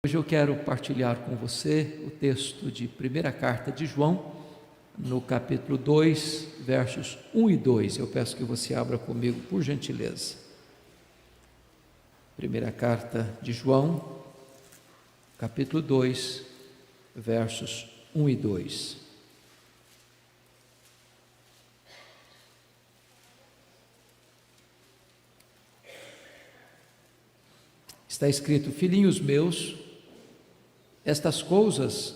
Hoje eu quero partilhar com você o texto de primeira carta de João, no capítulo 2, versos 1 e 2. Eu peço que você abra comigo, por gentileza. Primeira carta de João, capítulo 2, versos 1 e 2. Está escrito: filhinhos meus, estas coisas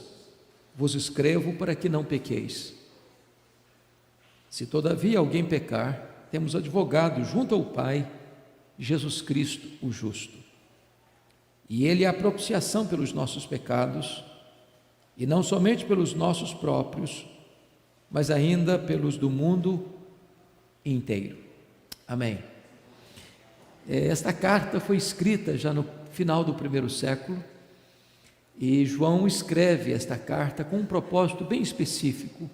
vos escrevo para que não pequeis. Se todavia alguém pecar, temos advogado junto ao Pai, Jesus Cristo, o justo. E ele é a propiciação pelos nossos pecados, e não somente pelos nossos próprios, mas ainda pelos do mundo inteiro. Amém. Esta carta foi escrita já no final do primeiro século, e João escreve esta carta com um propósito bem específico,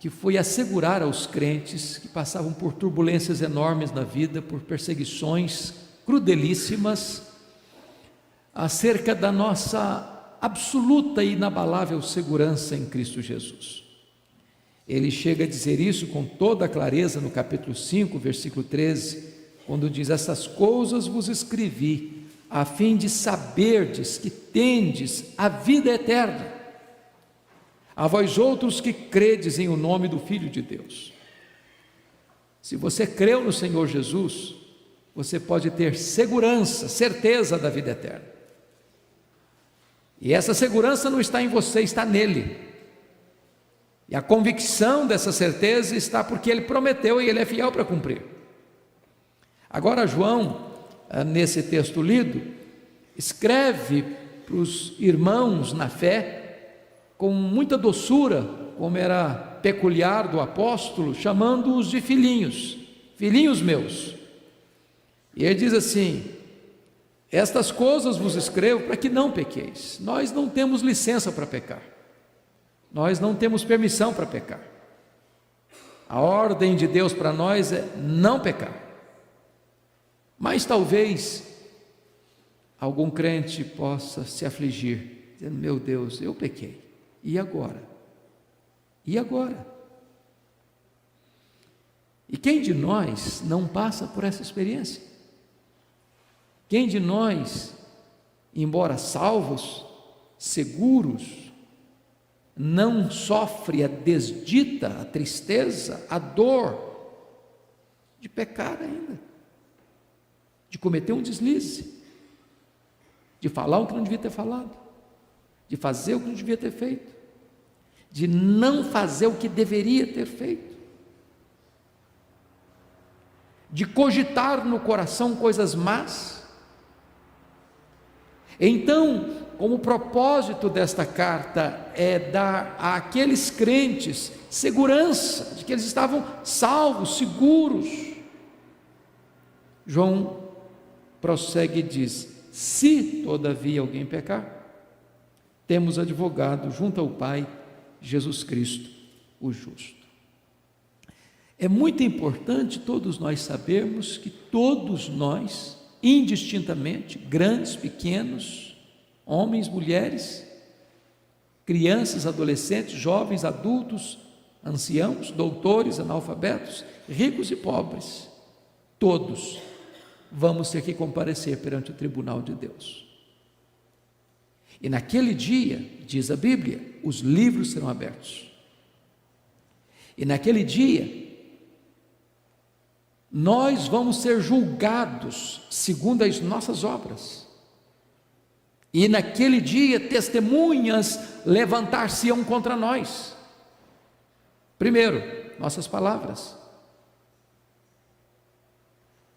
que foi assegurar aos crentes que passavam por turbulências enormes na vida, por perseguições crudelíssimas, acerca da nossa absoluta e inabalável segurança em Cristo Jesus. Ele chega a dizer isso com toda a clareza no capítulo 5, versículo 13, quando diz: essas coisas vos escrevi, a fim de saberdes que tendes a vida eterna, a vós outros que credes em o nome do Filho de Deus. Se você creu no Senhor Jesus, você pode ter segurança, certeza da vida eterna. E essa segurança não está em você, está nele. E a convicção dessa certeza está porque ele prometeu e ele é fiel para cumprir. Agora João, nesse texto lido, escreve para os irmãos na fé com muita doçura, como era peculiar do apóstolo, chamando-os de filhinhos, filhinhos meus. E ele diz assim: estas coisas vos escrevo para que não pequeis. Nós não temos licença para pecar, nós não temos permissão para pecar. A ordem de Deus para nós é não pecar. Mas talvez algum crente possa se afligir, dizendo: meu Deus, eu pequei, e agora? E agora? E quem de nós não passa por essa experiência? Quem de nós, embora salvos, seguros, não sofre a desdita, a tristeza, a dor de pecar ainda? De cometer um deslize, de falar o que não devia ter falado, de fazer o que não devia ter feito, de não fazer o que deveria ter feito, de cogitar no coração coisas más. Então, como o propósito desta carta é dar àqueles crentes segurança de que eles estavam salvos, seguros, João prossegue e diz: se todavia alguém pecar, temos advogado junto ao Pai, Jesus Cristo, o justo. É muito importante todos nós sabermos que todos nós, indistintamente, grandes, pequenos, homens, mulheres, crianças, adolescentes, jovens, adultos, anciãos, doutores, analfabetos, ricos e pobres, todos vamos ter que comparecer perante o tribunal de Deus. E naquele dia, diz a Bíblia, os livros serão abertos. E naquele dia, nós vamos ser julgados segundo as nossas obras. E naquele dia, testemunhas levantar-se-ão contra nós. Primeiro, nossas palavras.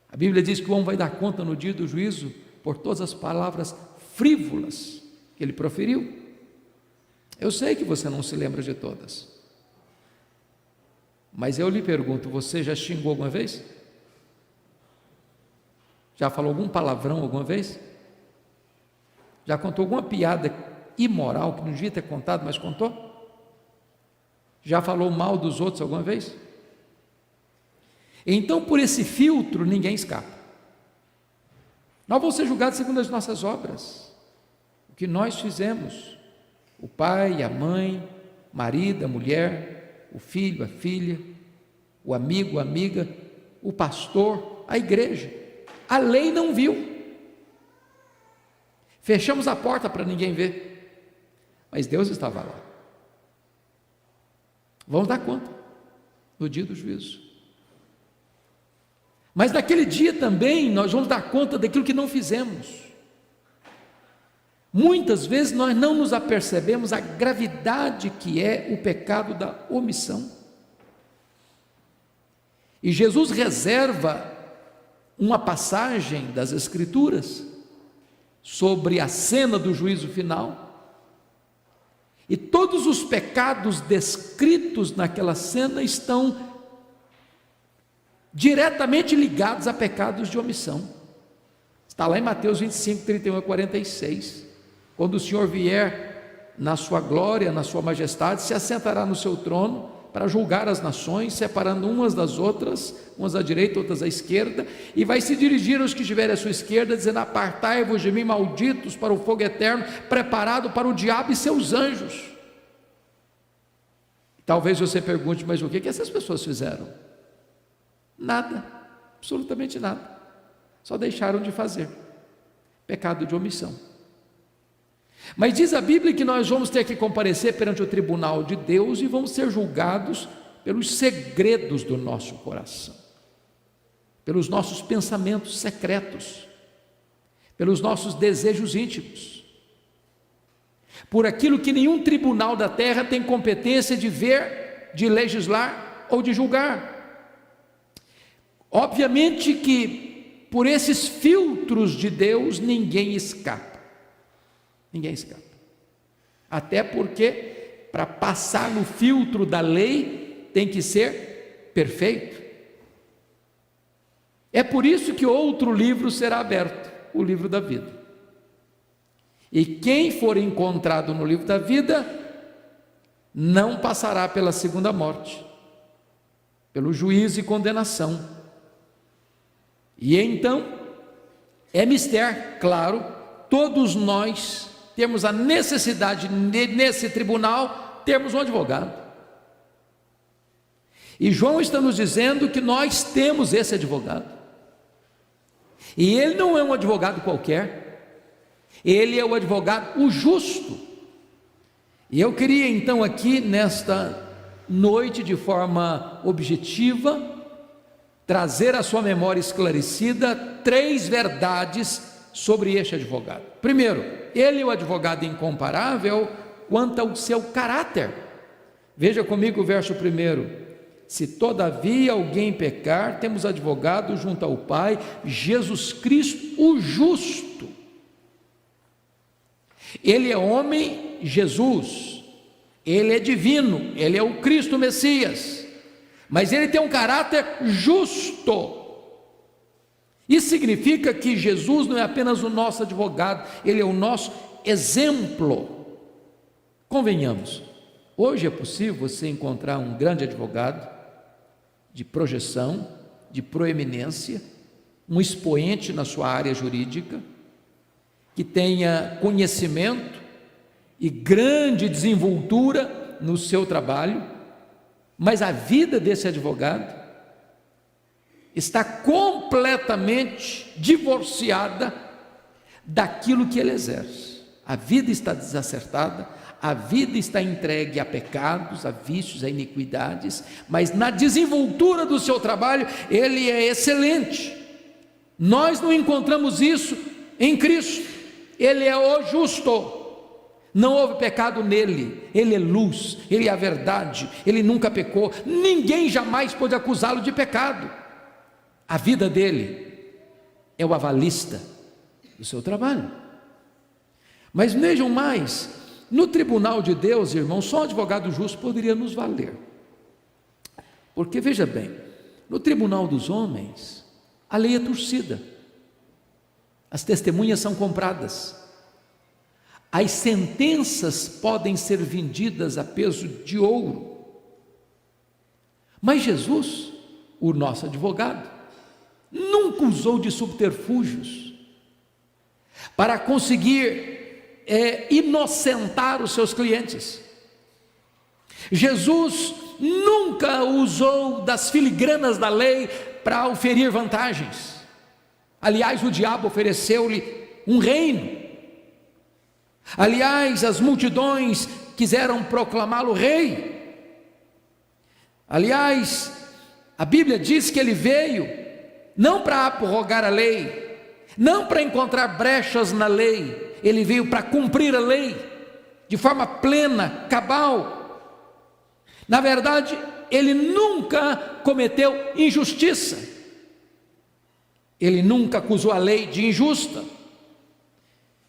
A Bíblia diz que o homem vai dar conta no dia do juízo por todas as palavras frívolas que ele proferiu. Eu sei que você não se lembra de todas, mas eu lhe pergunto: você já xingou alguma vez? Já falou algum palavrão alguma vez? Já contou alguma piada imoral que não devia ter contado, mas contou? Já falou mal dos outros alguma vez? Então, por esse filtro, ninguém escapa. Nós vamos ser julgados segundo as nossas obras. o que nós fizemos, o pai, a mãe, o marido, a mulher, o filho, a filha, o amigo, a amiga, o pastor, a igreja. A lei não viu. Fechamos a porta para ninguém ver, mas Deus estava lá. Vamos dar conta no dia do juízo. Mas naquele dia também nós vamos dar conta daquilo que não fizemos. Muitas vezes nós não nos apercebemos a gravidade que é o pecado da omissão. E Jesus reserva uma passagem das Escrituras sobre a cena do juízo final, e todos os pecados descritos naquela cena estão diretamente ligados a pecados de omissão. Está lá em Mateus 25, 31 a 46, quando o Senhor vier na sua glória, na sua majestade, se assentará no seu trono para julgar as nações, separando umas das outras, umas à direita, outras à esquerda, e vai se dirigir aos que estiverem à sua esquerda, dizendo: apartai-vos de mim, malditos, para o fogo eterno, preparado para o diabo e seus anjos. Talvez você pergunte: mas o que essas pessoas fizeram? Nada, absolutamente nada, só deixaram de fazer, pecado de omissão. Mas diz a Bíblia que nós vamos ter que comparecer perante o tribunal de Deus e vamos ser julgados pelos segredos do nosso coração, pelos nossos pensamentos secretos, pelos nossos desejos íntimos, por aquilo que nenhum tribunal da terra tem competência de ver, de legislar ou de julgar. Obviamente que por esses filtros de Deus ninguém escapa. Ninguém escapa. Até porque, para passar no filtro da lei, tem que ser perfeito. É por isso que outro livro será aberto, o livro da vida. E quem for encontrado no livro da vida, não passará pela segunda morte, pelo juízo e condenação. E então, é mister, claro, todos nós temos a necessidade, nesse tribunal, termos um advogado. E João está nos dizendo que nós temos esse advogado. E ele não é um advogado qualquer, ele é o advogado, o justo. E eu queria então aqui, nesta noite, de forma objetiva, trazer à sua memória esclarecida 3 verdades sobre este advogado. Primeiro, ele é o advogado incomparável quanto ao seu caráter. Veja comigo o verso 1: se todavia alguém pecar, temos advogado junto ao Pai, Jesus Cristo, o justo. Ele é homem, Jesus, ele é divino, ele é o Cristo Messias, mas ele tem um caráter justo. Isso significa que Jesus não é apenas o nosso advogado, ele é o nosso exemplo. Convenhamos, hoje é possível você encontrar um grande advogado de projeção, de proeminência, um expoente na sua área jurídica, que tenha conhecimento e grande desenvoltura no seu trabalho, mas a vida desse advogado está completamente divorciada daquilo que ele exerce. A vida está desacertada, a vida está entregue a pecados, a vícios, a iniquidades, mas na desenvoltura do seu trabalho ele é excelente. Nós não encontramos isso em Cristo. Ele é o justo, não houve pecado nele, ele é luz, ele é a verdade, ele nunca pecou, ninguém jamais pôde acusá-lo de pecado. A vida dele é o avalista do seu trabalho. Mas vejam mais, no tribunal de Deus, irmãos, só um advogado justo poderia nos valer. Porque veja bem, no tribunal dos homens, a lei é torcida, as testemunhas são compradas, as sentenças podem ser vendidas a peso de ouro. Mas Jesus, o nosso advogado, nunca usou de subterfúgios para conseguir inocentar os seus clientes. Jesus nunca usou das filigranas da lei para oferir vantagens. Aliás, o diabo ofereceu-lhe um reino. Aliás, as multidões quiseram proclamá-lo rei. Aliás, a Bíblia diz que ele veio não para abrogar a lei, não para encontrar brechas na lei, ele veio para cumprir a lei de forma plena, cabal. Na verdade, ele nunca cometeu injustiça, ele nunca acusou a lei de injusta.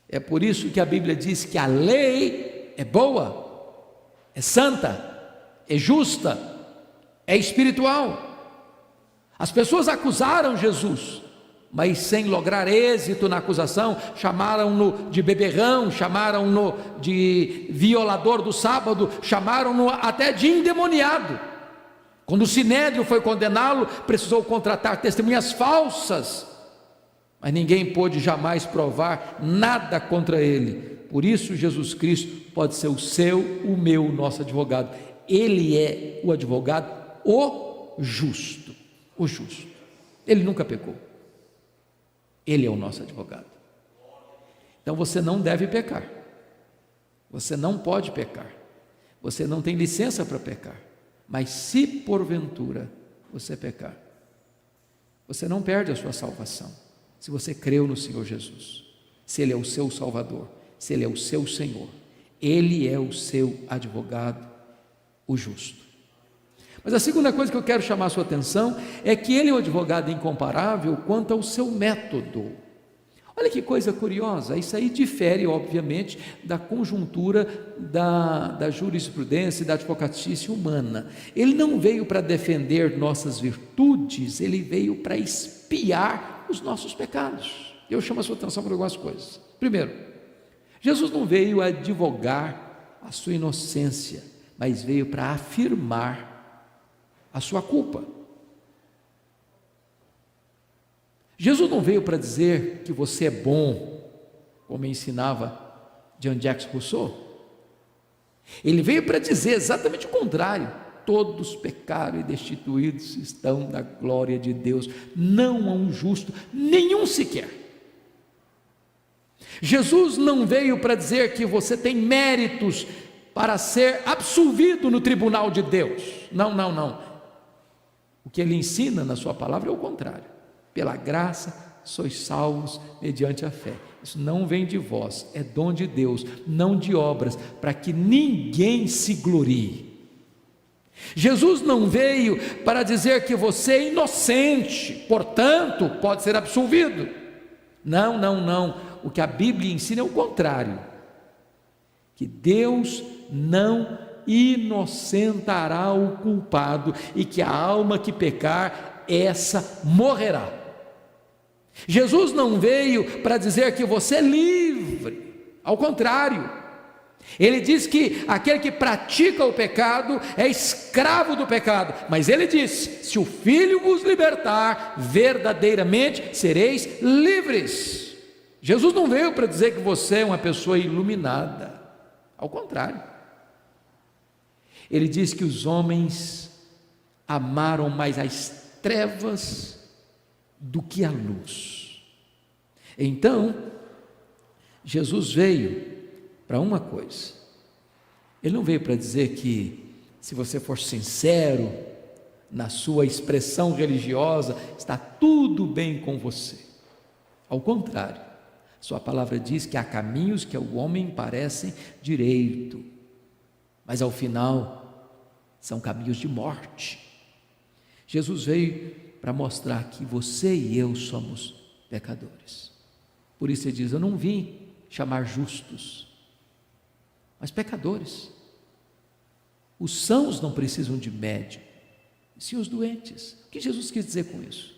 É por isso que a Bíblia diz que a lei é boa, é santa, é justa, é espiritual. As pessoas acusaram Jesus, mas sem lograr êxito na acusação, chamaram-no de beberrão, chamaram-no de violador do sábado, chamaram-no até de endemoniado. Quando o Sinédrio foi condená-lo, precisou contratar testemunhas falsas, mas ninguém pôde jamais provar nada contra ele. Por isso Jesus Cristo pode ser o seu, o meu, o nosso advogado. Ele é o advogado, o justo, o justo. Ele nunca pecou. Ele é o nosso advogado. Então você não deve pecar, você não pode pecar, você não tem licença para pecar. Mas se porventura você pecar, você não perde a sua salvação. Se você creu no Senhor Jesus, se Ele é o seu Salvador, se Ele é o seu Senhor, Ele é o seu advogado, o justo. Mas a segunda coisa que eu quero chamar a sua atenção é que Ele é o advogado incomparável quanto ao seu método. Olha que coisa curiosa, isso aí difere obviamente da conjuntura da jurisprudência e da advocatícia humana. Ele não veio para defender nossas virtudes, Ele veio para expiar os nossos pecados. Eu chamo a sua atenção para algumas coisas. Primeiro, Jesus não veio advogar a sua inocência, mas veio para afirmar a sua culpa. Jesus não veio para dizer que você é bom, como ensinava Jean-Jacques Rousseau. Ele veio para dizer exatamente o contrário: todos pecaram e destituídos estão da glória de Deus, não há um justo, nenhum sequer. Jesus não veio para dizer que você tem méritos para ser absolvido no tribunal de Deus. Não, não, não. O que ele ensina na sua palavra é o contrário. Pela graça sois salvos mediante a fé. Isso não vem de vós, é dom de Deus, não de obras, para que ninguém se glorie. Jesus não veio para dizer que você é inocente, portanto pode ser absolvido. Não, não, não. O que a Bíblia ensina é o contrário, que Deus não inocentará o culpado e que a alma que pecar, essa morrerá. Jesus não veio para dizer que você é livre, ao contrário, ele diz que aquele que pratica o pecado é escravo do pecado, mas ele diz: se o Filho vos libertar, verdadeiramente sereis livres. Jesus não veio para dizer que você é uma pessoa iluminada, ao contrário, ele diz que os homens amaram mais as trevas do que a luz. Então, Jesus veio para uma coisa, ele não veio para dizer que se você for sincero na sua expressão religiosa, está tudo bem com você. Ao contrário, sua palavra diz que há caminhos que ao homem parecem direito, mas ao final são caminhos de morte. Jesus veio para mostrar que você e eu somos pecadores. Por isso ele diz: eu não vim chamar justos, mas pecadores. Os sãos não precisam de médico, sim os doentes. O que Jesus quis dizer com isso?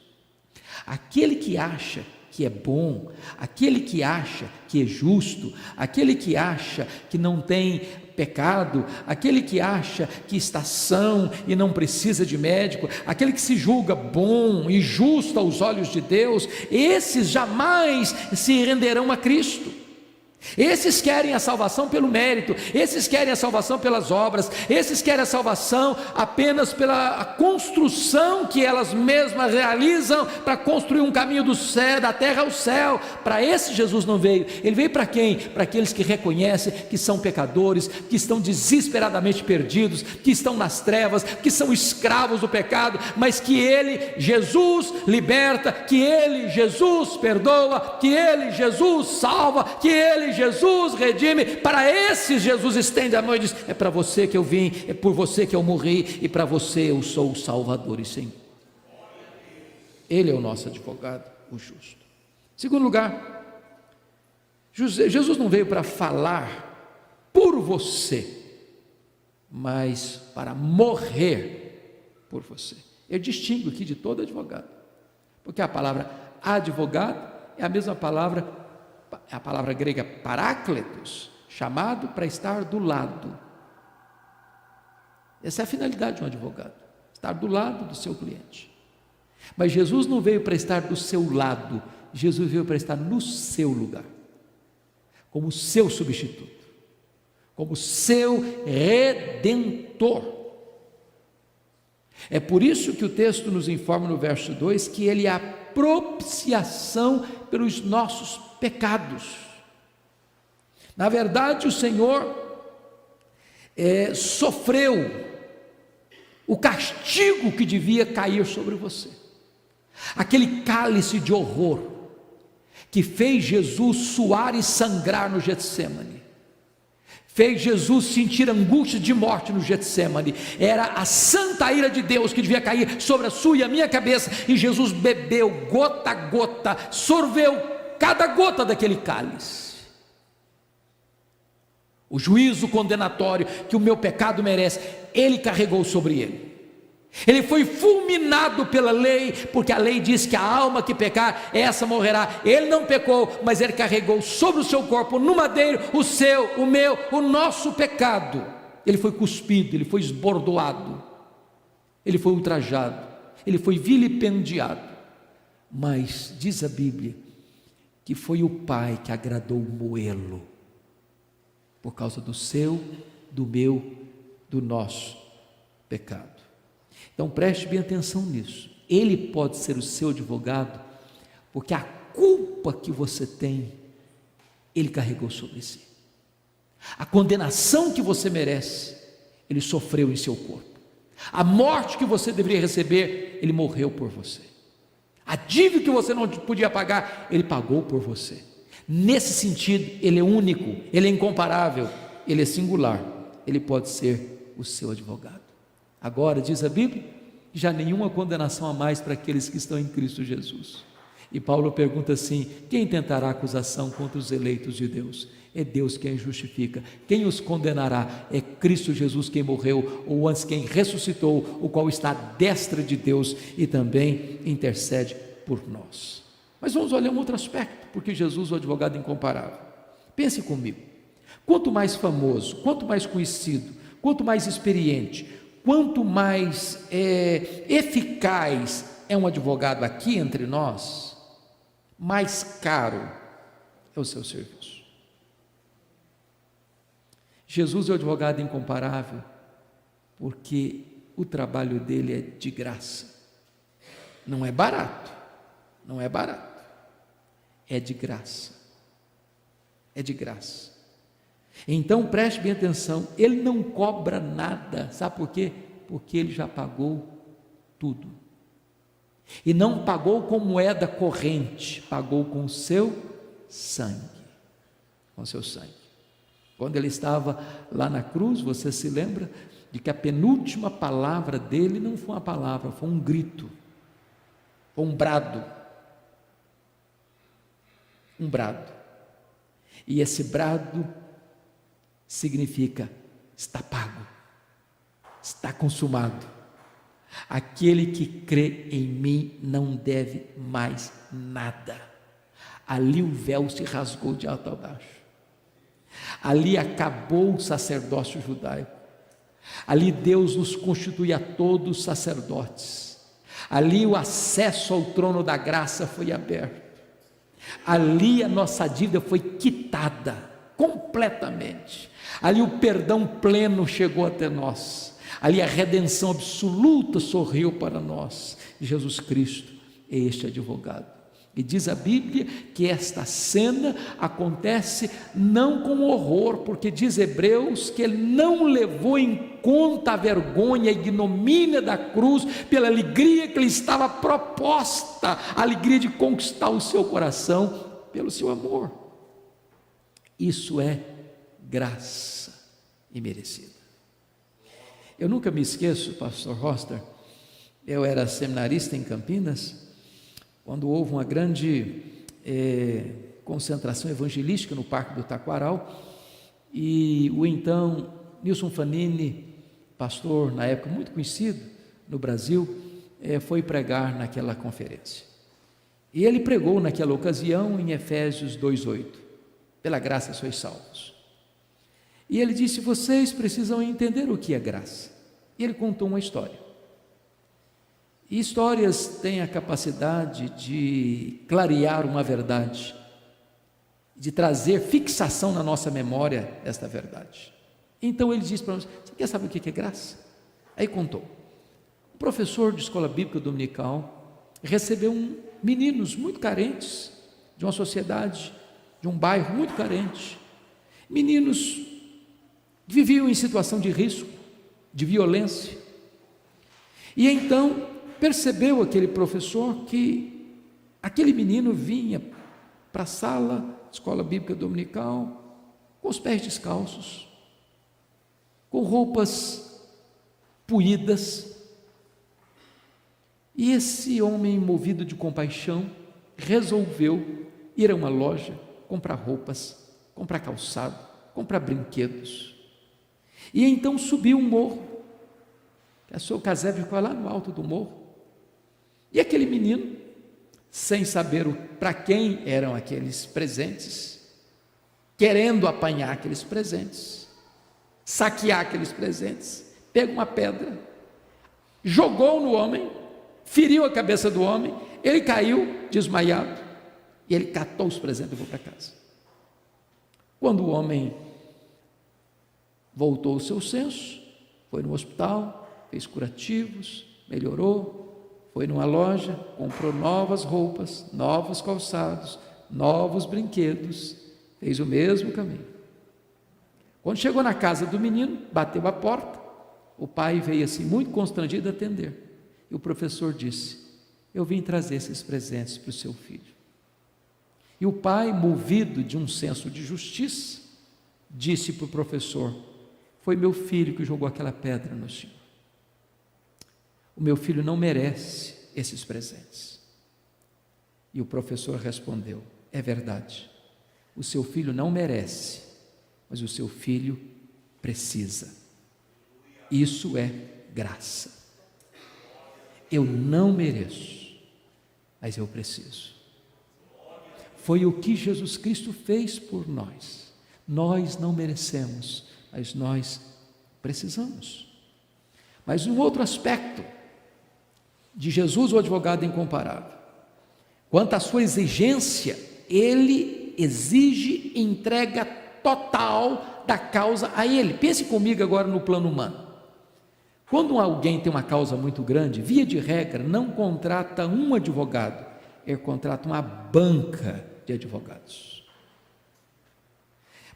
Aquele que acha que é bom, aquele que acha que é justo, aquele que acha que não tem pecado, aquele que acha que está são e não precisa de médico, aquele que se julga bom e justo aos olhos de Deus, esses jamais se renderão a Cristo. Esses querem a salvação pelo mérito, esses querem a salvação pelas obras, esses querem a salvação apenas pela construção que elas mesmas realizam para construir um caminho do céu, da terra ao céu. Para esse Jesus não veio. Ele veio para quem? Para aqueles que reconhecem que são pecadores, que estão desesperadamente perdidos, que estão nas trevas, que são escravos do pecado, mas que Ele, Jesus, liberta, que Ele, Jesus, perdoa, que Ele, Jesus, salva, que Ele, Jesus, redime. Para esses Jesus estende a mão e diz: é para você que eu vim, é por você que eu morri, e para você eu sou o Salvador e Senhor. Ele é o nosso advogado, o justo. Segundo lugar, Jesus não veio para falar por você, mas para morrer por você. Eu distingo aqui de todo advogado, porque a palavra advogado é a mesma palavra, é a palavra grega parácletos, chamado para estar do lado. Essa é a finalidade de um advogado, estar do lado do seu cliente. Mas Jesus não veio para estar do seu lado, Jesus veio para estar no seu lugar, como seu substituto, como seu redentor. É por isso que o texto nos informa no verso 2 que Ele é a propiciação pelos nossos pecados. Na verdade, o Senhor sofreu o castigo que devia cair sobre você, aquele cálice de horror que fez Jesus suar e sangrar no Getsêmani, fez Jesus sentir angústia de morte no Getsêmani. Era a santa ira de Deus que devia cair sobre a sua e a minha cabeça, e Jesus bebeu gota a gota, sorveu cada gota daquele cálice. O juízo condenatório que o meu pecado merece, Ele carregou sobre Ele. Ele foi fulminado pela lei, porque a lei diz que a alma que pecar, essa morrerá. Ele não pecou, mas Ele carregou sobre o seu corpo, no madeiro, o seu, o meu, o nosso pecado. Ele foi cuspido, Ele foi esbordoado, Ele foi ultrajado, Ele foi vilipendiado. Mas diz a Bíblia que foi o Pai que agradou moê-lo, por causa do seu, do meu, do nosso pecado. Então preste bem atenção nisso. Ele pode ser o seu advogado, porque a culpa que você tem, Ele carregou sobre si. A condenação que você merece, Ele sofreu em seu corpo. A morte que você deveria receber, Ele morreu por você. A dívida que você não podia pagar, Ele pagou por você. Nesse sentido, Ele é único, Ele é incomparável, Ele é singular. Ele pode ser o seu advogado. Agora, diz a Bíblia, já nenhuma condenação a mais para aqueles que estão em Cristo Jesus. E Paulo pergunta assim: quem tentará acusação contra os eleitos de Deus? É Deus quem justifica. Quem os condenará? É Cristo Jesus quem morreu, ou antes quem ressuscitou, o qual está à destra de Deus e também intercede por nós. Mas vamos olhar um outro aspecto, porque Jesus é o advogado incomparável. Pense comigo: quanto mais famoso, quanto mais conhecido, quanto mais experiente, quanto mais eficaz é um advogado aqui entre nós, mais caro é o seu serviço. Jesus é o advogado incomparável, porque o trabalho dele é de graça. Não é barato, não é barato, é de graça, é de graça. Então preste bem atenção, Ele não cobra nada, sabe por quê? Porque Ele já pagou tudo, e não pagou com moeda corrente, pagou com o seu sangue, com o seu sangue. Quando Ele estava lá na cruz, você se lembra de que a penúltima palavra dele não foi uma palavra, foi um grito, foi um brado, e esse brado significa: está pago, está consumado. Aquele que crê em mim não deve mais nada. Ali o véu se rasgou de alto a baixo, ali acabou o sacerdócio judaico, ali Deus nos constitui a todos sacerdotes, ali o acesso ao trono da graça foi aberto, Ali a nossa dívida foi quitada completamente. Ali o perdão pleno chegou até nós. Ali a redenção absoluta sorriu para nós. Jesus Cristo é este advogado. E diz a Bíblia que esta cena acontece não com horror, porque diz Hebreus que ele não levou em conta a vergonha, a ignomínia da cruz, pela alegria que lhe estava proposta, a alegria de conquistar o seu coração pelo seu amor. Isso é graça imerecida. Eu nunca me esqueço, pastor Roster, eu era seminarista em Campinas, quando houve uma grande concentração evangelística no Parque do Taquaral, e o então Nilson Fanini, pastor na época muito conhecido no Brasil, foi pregar naquela conferência. E ele pregou naquela ocasião em Efésios 2:8, pela graça sois salvos. E ele disse: vocês precisam entender o que é graça. E ele contou uma história. E histórias têm a capacidade de clarear uma verdade, de trazer fixação na nossa memória desta verdade. Então ele disse para nós: você quer saber o que é graça? Aí contou. Um professor de escola bíblica dominical recebeu meninos muito carentes, de uma sociedade, de um bairro muito carente, meninos que viviam em situação de risco, de violência. E então percebeu aquele professor que aquele menino vinha para a sala, escola bíblica dominical, com os pés descalços, com roupas puídas. E esse homem, movido de compaixão, resolveu ir a uma loja, comprar roupas, comprar calçado, comprar brinquedos. E então subiu um morro, a sua casebre ficou lá no alto do morro. E aquele menino, sem saber para quem eram aqueles presentes, querendo apanhar aqueles presentes, saquear aqueles presentes, pega uma pedra, jogou no homem, feriu a cabeça do homem, ele caiu desmaiado, e ele catou os presentes e levou para casa. Quando o homem voltou ao seu senso, foi no hospital, fez curativos, melhorou, foi numa loja, comprou novas roupas, novos calçados, novos brinquedos, fez o mesmo caminho. Quando chegou na casa do menino, bateu a porta, o pai veio assim muito constrangido a atender, e o professor disse: eu vim trazer esses presentes para o seu filho. E o pai, movido de um senso de justiça, disse para o professor: foi meu filho que jogou aquela pedra no senhor. O meu filho não merece esses presentes. E o professor respondeu: é verdade, o seu filho não merece, mas o seu filho precisa. Isso é graça. Eu não mereço, mas eu preciso. Foi o que Jesus Cristo fez por nós. Nós não merecemos, mas nós precisamos. Mas um outro aspecto de Jesus, o advogado incomparável, quanto à sua exigência, ele exige entrega total da causa a ele. Pense comigo agora no plano humano. Quando alguém tem uma causa muito grande, via de regra, não contrata um advogado, ele contrata uma banca de advogados.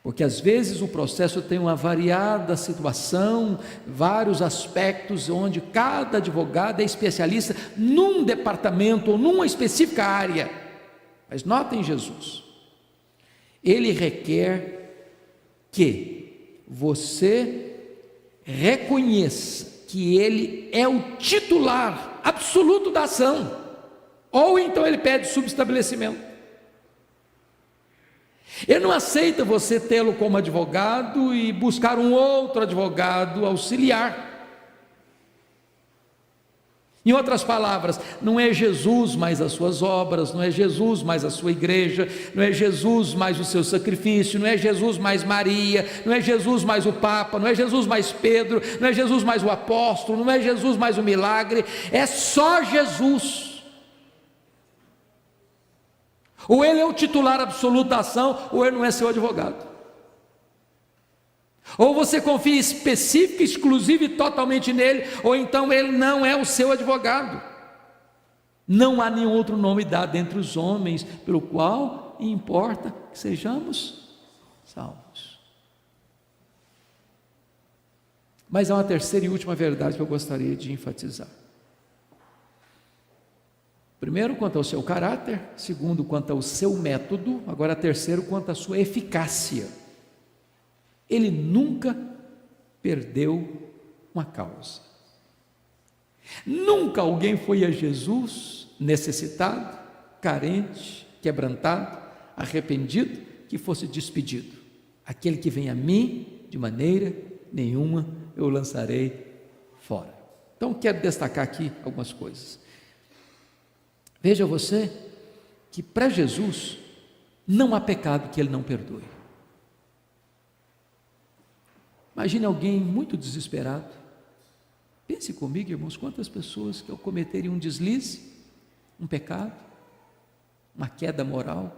Porque às vezes o processo tem uma variada situação, vários aspectos, onde cada advogado é especialista num departamento ou numa específica área. Mas notem Jesus, ele requer que você reconheça que ele é o titular absoluto da ação, ou então ele pede subestabelecimento. Ele não aceita você tê-lo como advogado e buscar um outro advogado auxiliar. Em outras palavras, não é Jesus mais as suas obras, não é Jesus mais a sua igreja, não é Jesus mais o seu sacrifício, não é Jesus mais Maria, não é Jesus mais o Papa, não é Jesus mais Pedro, não é Jesus mais o apóstolo, não é Jesus mais o milagre, é só Jesus. Ou ele é o titular absoluto da ação, ou ele não é seu advogado. Ou você confia específica, exclusiva e totalmente nele, ou então ele não é o seu advogado. Não há nenhum outro nome dado entre os homens pelo qual importa que sejamos salvos. Mas há uma terceira e última verdade que eu gostaria de enfatizar. Primeiro, quanto ao seu caráter. Segundo, quanto ao seu método. Agora, terceiro, quanto à sua eficácia. Ele nunca perdeu uma causa. Nunca alguém foi a Jesus necessitado, carente, quebrantado, arrependido, que fosse despedido. Aquele que vem a mim, de maneira nenhuma eu o lançarei fora. Então quero destacar aqui algumas coisas. Veja você que para Jesus não há pecado que ele não perdoe. Imagine alguém muito desesperado. Pense comigo, irmãos, quantas pessoas que ao cometerem um deslize, um pecado, uma queda moral,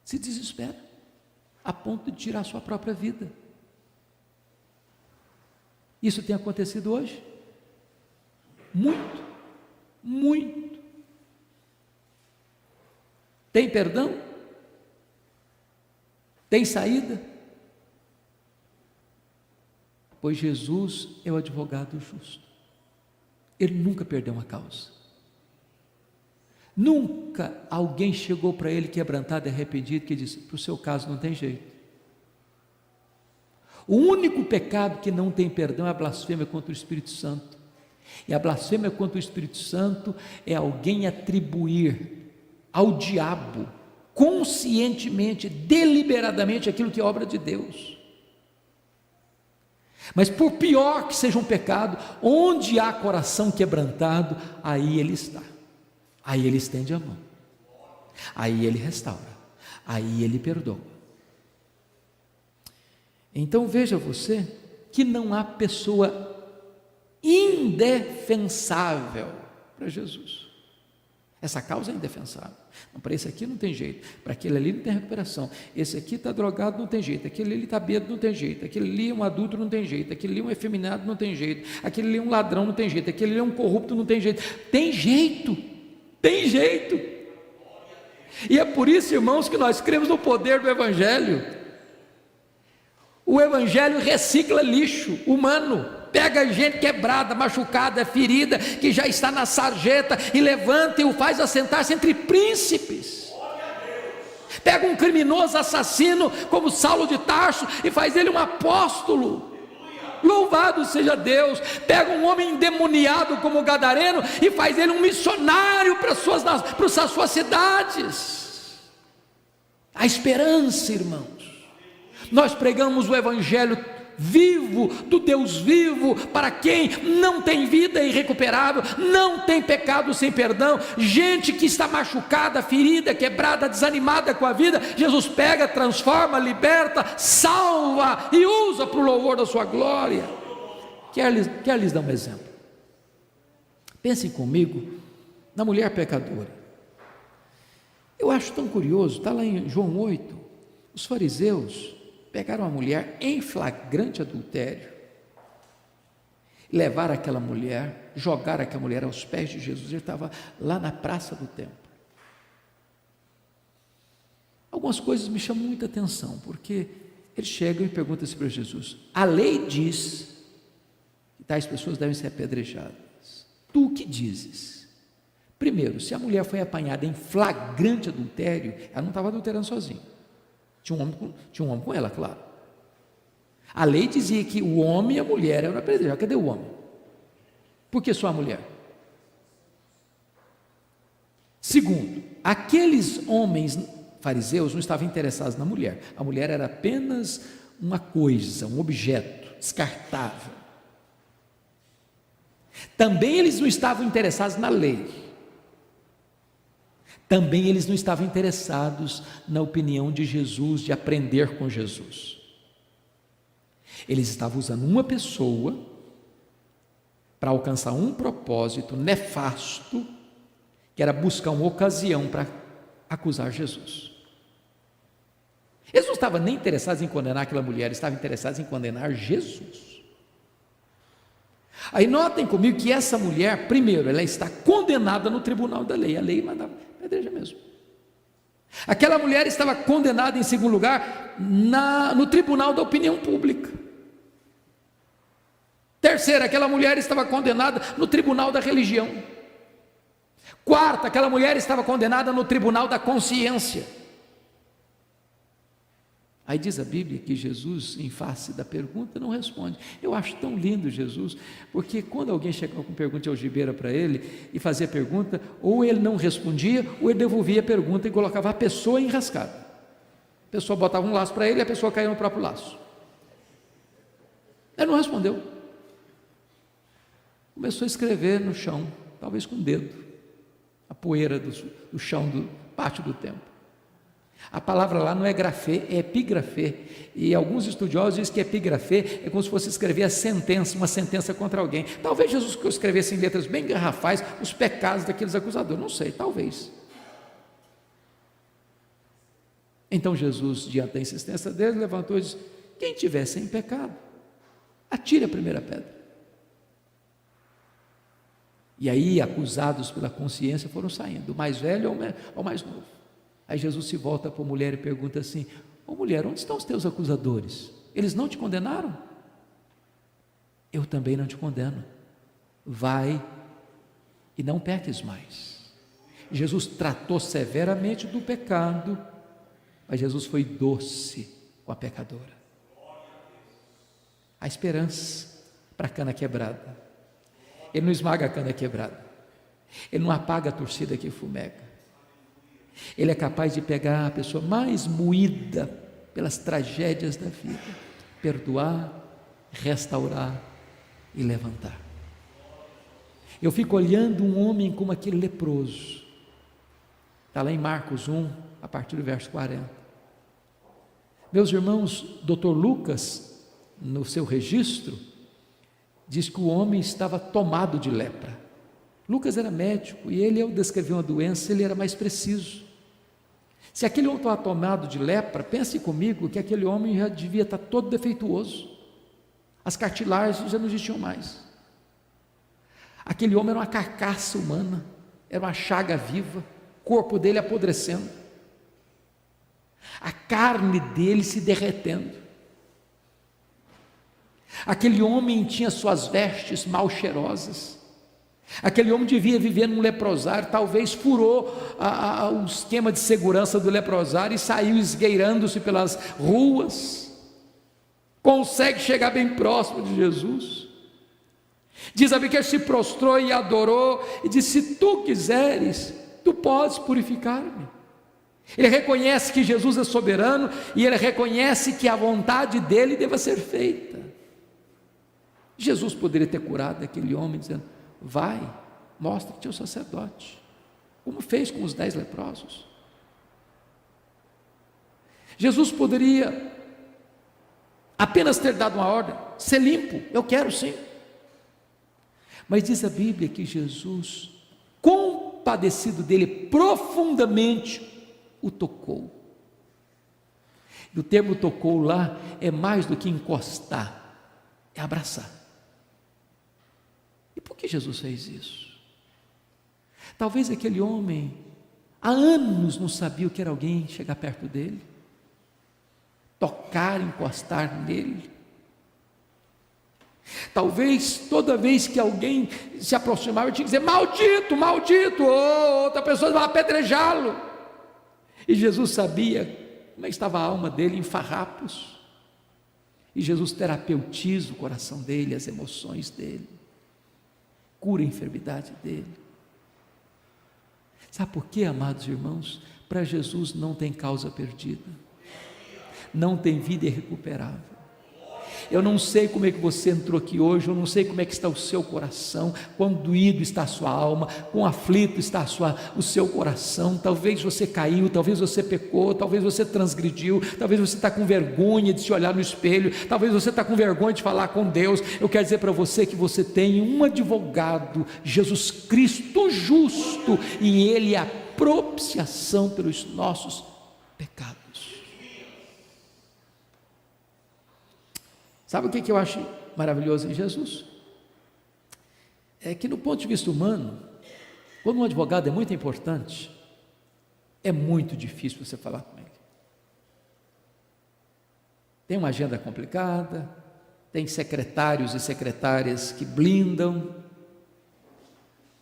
se desespera a ponto de tirar sua própria vida. Isso tem acontecido hoje? Muito, muito. Tem perdão? Tem saída? Pois Jesus é o advogado justo. Ele nunca perdeu uma causa. Nunca alguém chegou para ele quebrantado e arrependido que disse: para o seu caso não tem jeito. O único pecado que não tem perdão é a blasfêmia contra o Espírito Santo. E a blasfêmia contra o Espírito Santo é alguém atribuir ao diabo, conscientemente, deliberadamente, aquilo que é obra de Deus. Mas por pior que seja um pecado, onde há coração quebrantado, aí ele está. Aí ele estende a mão. Aí ele restaura. Aí ele perdoa. Então veja você que não há pessoa indefensável para Jesus. Essa causa é indefensável. Não, para esse aqui não tem jeito, para aquele ali não tem recuperação, esse aqui está drogado, não tem jeito, aquele ali está bêbado, não tem jeito, aquele ali é um adulto, não tem jeito, aquele ali é um efeminado, não tem jeito, aquele ali é um ladrão, não tem jeito, aquele ali é um corrupto, não tem jeito. Tem jeito, tem jeito. E é por isso, irmãos, que nós cremos no poder do Evangelho. O Evangelho recicla lixo humano. Pega gente quebrada, machucada, ferida, que já está na sarjeta, e levanta e o faz assentar-se entre príncipes. Pega um criminoso assassino como Saulo de Tarso e faz ele um apóstolo. Louvado seja Deus. Pega um homem endemoniado como o gadareno e faz ele um missionário para as suas cidades. A esperança, irmãos. Nós pregamos o Evangelho vivo, do Deus vivo, para quem não tem vida irrecuperável, não tem pecado sem perdão, gente que está machucada, ferida, quebrada, desanimada com a vida, Jesus pega, transforma, liberta, salva e usa para o louvor da sua glória. Quer lhes dar um exemplo? Pensem comigo na mulher pecadora. Eu acho tão curioso, está lá em João 8, os fariseus pegaram a mulher em flagrante adultério, levaram aquela mulher, jogaram aquela mulher aos pés de Jesus. Ele estava lá na praça do templo. Algumas coisas me chamam muita atenção, porque eles chegam e perguntam assim para Jesus: a lei diz que tais pessoas devem ser apedrejadas, tu o que dizes? Primeiro, se a mulher foi apanhada em flagrante adultério, ela não estava adulterando sozinha. Tinha um homem com ela, claro. A lei dizia que o homem e a mulher eram apedrejados. Cadê o homem? Por que só a mulher? Segundo, aqueles homens fariseus não estavam interessados na mulher. A mulher era apenas uma coisa, um objeto descartável. Também eles não estavam interessados na lei. Também eles não estavam interessados na opinião de Jesus, de aprender com Jesus. Eles estavam usando uma pessoa para alcançar um propósito nefasto que era buscar uma ocasião para acusar Jesus. Eles não estavam nem interessados em condenar aquela mulher, eles estavam interessados em condenar Jesus. Aí notem comigo que essa mulher, primeiro, ela está condenada no tribunal da lei, a lei mandava apedreja mesmo. Aquela mulher estava condenada, em segundo lugar, no tribunal da opinião pública. Terceiro, aquela mulher estava condenada no tribunal da religião. Quarta, aquela mulher estava condenada no tribunal da consciência. Aí diz a Bíblia que Jesus, em face da pergunta, não responde. Eu acho tão lindo Jesus, porque quando alguém chegava com pergunta de algibeira para ele e fazia pergunta, ou ele não respondia, ou ele devolvia a pergunta e colocava a pessoa enrascada. A pessoa botava um laço para ele e a pessoa caía no próprio laço. Ele não respondeu. Começou a escrever no chão, talvez com o dedo, a poeira do chão do pátio do templo. A palavra lá não é grafê, é epigrafê, e alguns estudiosos dizem que epigrafê é como se fosse escrever a sentença, uma sentença contra alguém. Talvez Jesus escrevesse em letras bem garrafais os pecados daqueles acusadores, não sei, talvez. Então Jesus, diante da insistência dele, levantou e disse: quem tiver sem pecado, atire a primeira pedra. E aí, acusados pela consciência, foram saindo, o mais velho ao mais novo. Aí Jesus se volta para a mulher e pergunta assim: ô mulher, onde estão os teus acusadores? Eles não te condenaram? Eu também não te condeno. Vai e não peques mais. Jesus tratou severamente do pecado, mas Jesus foi doce com a pecadora. A esperança para a cana quebrada. Ele não esmaga a cana quebrada, ele não apaga a torcida que fumega. Ele é capaz de pegar a pessoa mais moída pelas tragédias da vida, perdoar, restaurar e levantar. Eu fico olhando um homem como aquele leproso, está lá em Marcos 1, a partir do verso 40. Meus irmãos, Dr. Lucas, no seu registro, diz que o homem estava tomado de lepra. Lucas era médico e ele, ao descrever uma doença, ele era mais preciso. Se aquele homem estava tomado de lepra, pense comigo que aquele homem já devia estar todo defeituoso, as cartilagens já não existiam mais. Aquele homem era uma carcaça humana, era uma chaga viva, o corpo dele apodrecendo, a carne dele se derretendo. Aquele homem tinha suas vestes mal cheirosas. Aquele homem devia viver num leprosário, talvez furou o esquema de segurança do leprosário e saiu esgueirando-se pelas ruas. Consegue chegar bem próximo de Jesus. Diz a Bíblia que ele se prostrou e adorou e disse: se tu quiseres, tu podes purificar-me. Ele reconhece que Jesus é soberano e ele reconhece que a vontade dele deva ser feita. Jesus poderia ter curado aquele homem dizendo: vai, mostra-te ao sacerdote, como fez com os 10 leprosos. Jesus poderia apenas ter dado uma ordem: ser limpo, eu quero sim. Mas diz a Bíblia que Jesus, compadecido dele profundamente, o tocou. E o termo tocou lá é mais do que encostar, é abraçar. E por que Jesus fez isso? Talvez aquele homem há anos não sabia o que era alguém chegar perto dele, tocar, encostar nele. Talvez toda vez que alguém se aproximava, tinha que dizer: maldito, maldito, ou outra pessoa vai apedrejá-lo. E Jesus sabia como estava a alma dele em farrapos, e Jesus terapeutiza o coração dele, as emoções dele, cura a enfermidade dele. Sabe por quê, amados irmãos? Para Jesus não tem causa perdida, não tem vida irrecuperável. Eu não sei como é que você entrou aqui hoje, eu não sei como é que está o seu coração, quão doído está a sua alma, quão aflito está o seu coração. Talvez você caiu, talvez você pecou, talvez você transgrediu, talvez você está com vergonha de se olhar no espelho, talvez você está com vergonha de falar com Deus. Eu quero dizer para você que você tem um advogado, Jesus Cristo justo, e Ele é a propiciação pelos nossos pecados. Sabe o que eu acho maravilhoso em Jesus? É que, no ponto de vista humano, quando um advogado é muito importante, é muito difícil você falar com ele. Tem uma agenda complicada, tem secretários e secretárias que blindam,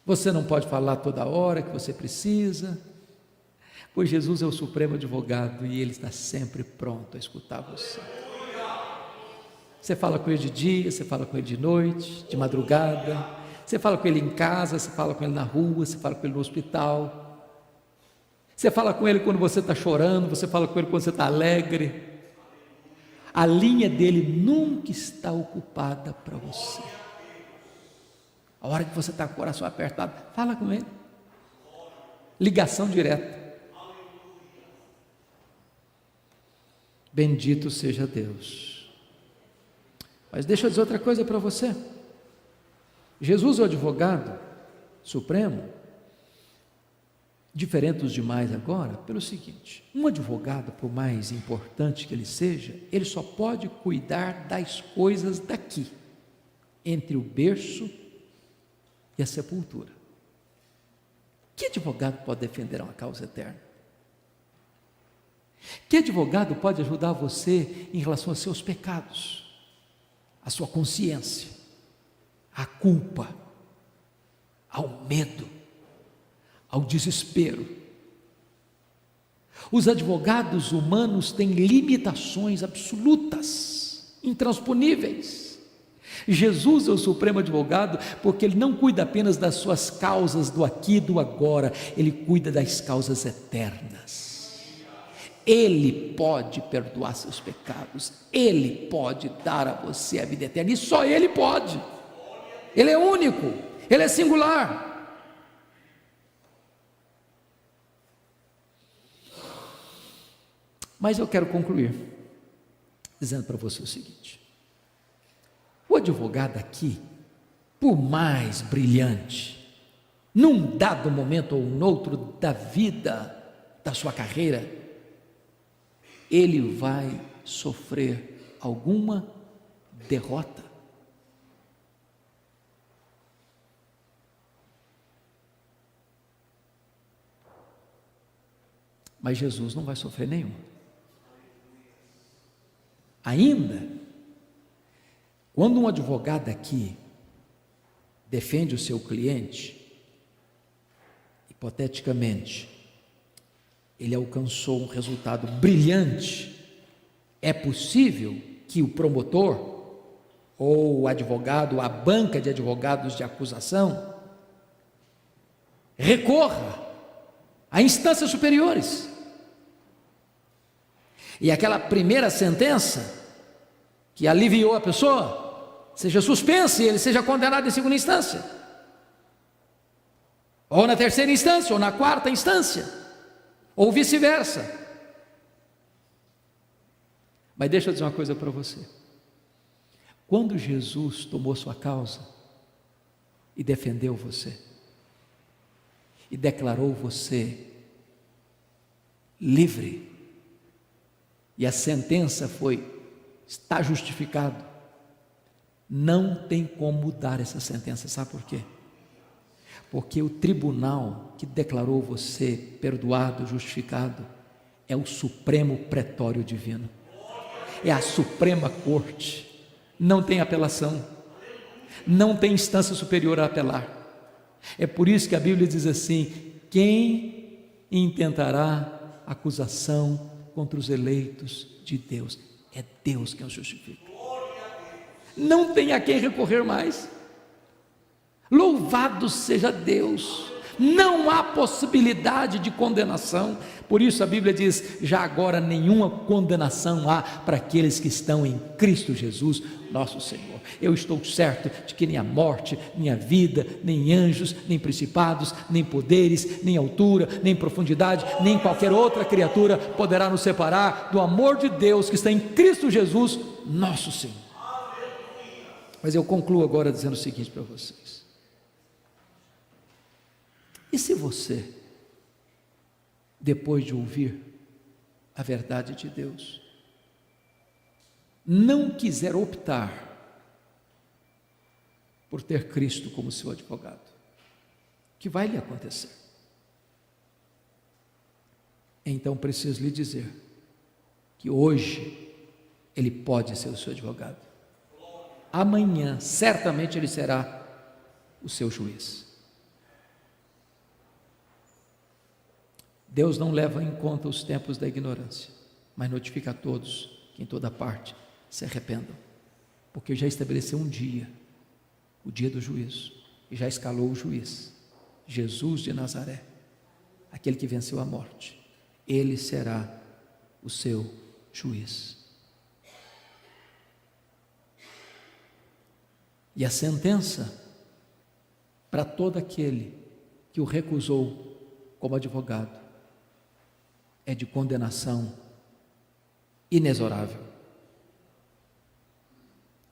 você não pode falar toda hora que você precisa, pois Jesus é o supremo advogado e Ele está sempre pronto a escutar você. Você fala com Ele de dia, você fala com Ele de noite, de madrugada, você fala com Ele em casa, você fala com Ele na rua, você fala com Ele no hospital, você fala com Ele quando você está chorando, você fala com Ele quando você está alegre. A linha dele nunca está ocupada para você. A hora que você está com o coração apertado, fala com Ele. Ligação direta. Bendito seja Deus. Mas deixa eu dizer outra coisa para você. Jesus é o advogado supremo, diferente dos demais agora, pelo seguinte: um advogado, por mais importante que ele seja, ele só pode cuidar das coisas daqui, entre o berço e a sepultura. Que advogado pode defender uma causa eterna? Que advogado pode ajudar você em relação aos seus pecados, a sua consciência, a culpa, ao medo, ao desespero? Os advogados humanos têm limitações absolutas, intransponíveis. Jesus é o supremo advogado porque Ele não cuida apenas das suas causas do aqui e do agora, Ele cuida das causas eternas. Ele pode perdoar seus pecados, Ele pode dar a você a vida eterna, e só Ele pode. Ele é único, Ele é singular. Mas eu quero concluir dizendo para você o seguinte: o advogado aqui, por mais brilhante, num dado momento ou noutro da vida, da sua carreira, ele vai sofrer alguma derrota. Mas Jesus não vai sofrer nenhuma. Ainda, quando um advogado aqui defende o seu cliente, hipoteticamente, ele alcançou um resultado brilhante, é possível que o promotor, ou o advogado, a banca de advogados de acusação, recorra a instâncias superiores, e aquela primeira sentença, que aliviou a pessoa, seja suspensa e ele seja condenado em segunda instância, ou na terceira instância, ou na quarta instância, ou vice-versa. Mas deixa eu dizer uma coisa para você: quando Jesus tomou sua causa e defendeu você, e declarou você livre, e a sentença foi: está justificado, não tem como mudar essa sentença. Sabe por quê? Porque o tribunal que declarou você perdoado, justificado, é o supremo pretório divino, é a suprema corte, não tem apelação, não tem instância superior a apelar. É por isso que a Bíblia diz assim: quem intentará acusação contra os eleitos de Deus? É Deus quem os justifica, não tem a quem recorrer mais. Louvado seja Deus, não há possibilidade de condenação Por isso a Bíblia diz: já agora nenhuma condenação há para aqueles que estão em Cristo Jesus, nosso Senhor. Eu estou certo de que nem a morte, nem a vida, nem anjos, nem principados, nem poderes, nem altura, nem profundidade, nem qualquer outra criatura poderá nos separar do amor de Deus que está em Cristo Jesus, nosso Senhor. Mas eu concluo agora dizendo o seguinte para vocês: e se você, depois de ouvir a verdade de Deus, não quiser optar por ter Cristo como seu advogado? O que vai lhe acontecer? Então preciso lhe dizer que hoje Ele pode ser o seu advogado. Amanhã certamente Ele será o seu juiz. Deus não leva em conta os tempos da ignorância, mas notifica a todos que em toda parte se arrependam, porque já estabeleceu um dia, o dia do juízo, e já escalou o juiz, Jesus de Nazaré, aquele que venceu a morte. Ele será o seu juiz. E a sentença para todo aquele que o recusou como advogado é de condenação inexorável,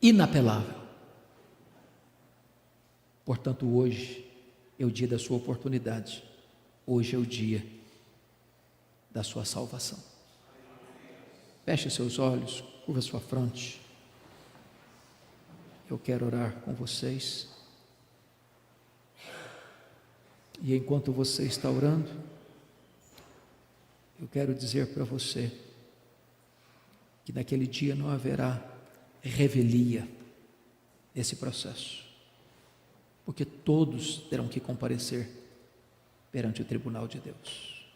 inapelável. Portanto, hoje é o dia da sua oportunidade, hoje é o dia da sua salvação. Feche seus olhos, curva sua fronte. Eu quero orar com vocês. E enquanto você está orando, eu quero dizer para você que naquele dia não haverá revelia nesse processo, porque todos terão que comparecer perante o tribunal de Deus.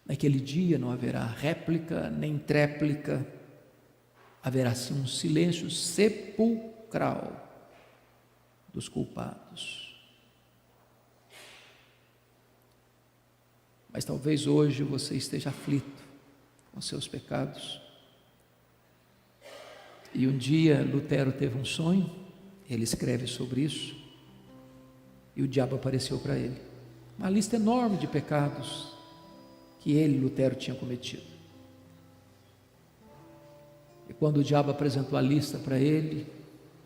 Naquele dia não haverá réplica nem tréplica, haverá sim um silêncio sepulcral dos culpados. Mas talvez hoje você esteja aflito com seus pecados. E um dia Lutero teve um sonho, ele escreve sobre isso, e o diabo apareceu para ele, uma lista enorme de pecados que ele, Lutero, tinha cometido. E quando o diabo apresentou a lista para ele,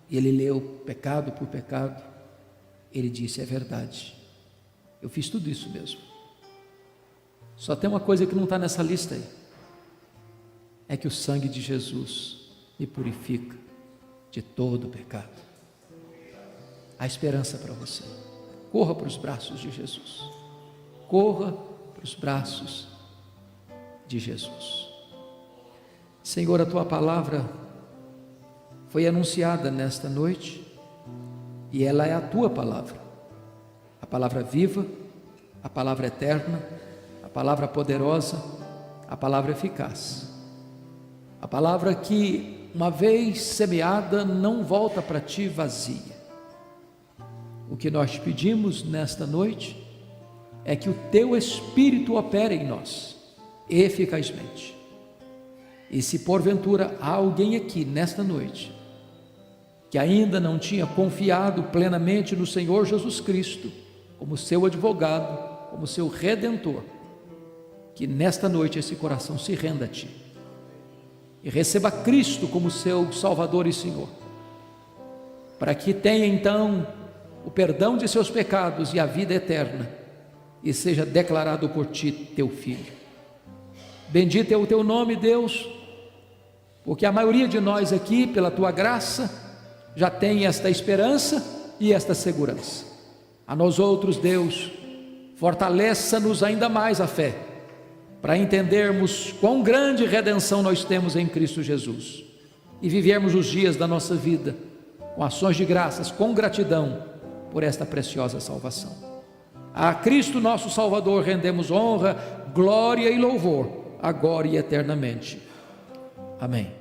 e ele leu pecado por pecado, ele disse: é verdade, eu fiz tudo isso mesmo. Só tem uma coisa que não está nessa lista aí, é que o sangue de Jesus me purifica de todo pecado. Há esperança para você. Corra para os braços de Jesus. Corra para os braços de Jesus. Senhor, a tua palavra foi anunciada nesta noite, e ela é a tua palavra, a palavra viva, a palavra eterna, a palavra poderosa, a palavra eficaz, a palavra que, uma vez semeada, não volta para ti vazia. O que nós te pedimos nesta noite é que o teu Espírito opere em nós eficazmente. E se porventura há alguém aqui nesta noite que ainda não tinha confiado plenamente no Senhor Jesus Cristo como seu advogado, como seu redentor, que nesta noite esse coração se renda a ti e receba Cristo como seu Salvador e Senhor, para que tenha então o perdão de seus pecados e a vida eterna, e seja declarado por ti teu Filho. Bendito é o teu nome, Deus, porque a maioria de nós aqui, pela tua graça, já tem esta esperança e esta segurança. A nós outros, Deus, fortaleça-nos ainda mais a fé, para entendermos quão grande redenção nós temos em Cristo Jesus, e vivermos os dias da nossa vida com ações de graças, com gratidão por esta preciosa salvação. A Cristo nosso Salvador rendemos honra, glória e louvor, agora e eternamente. Amém.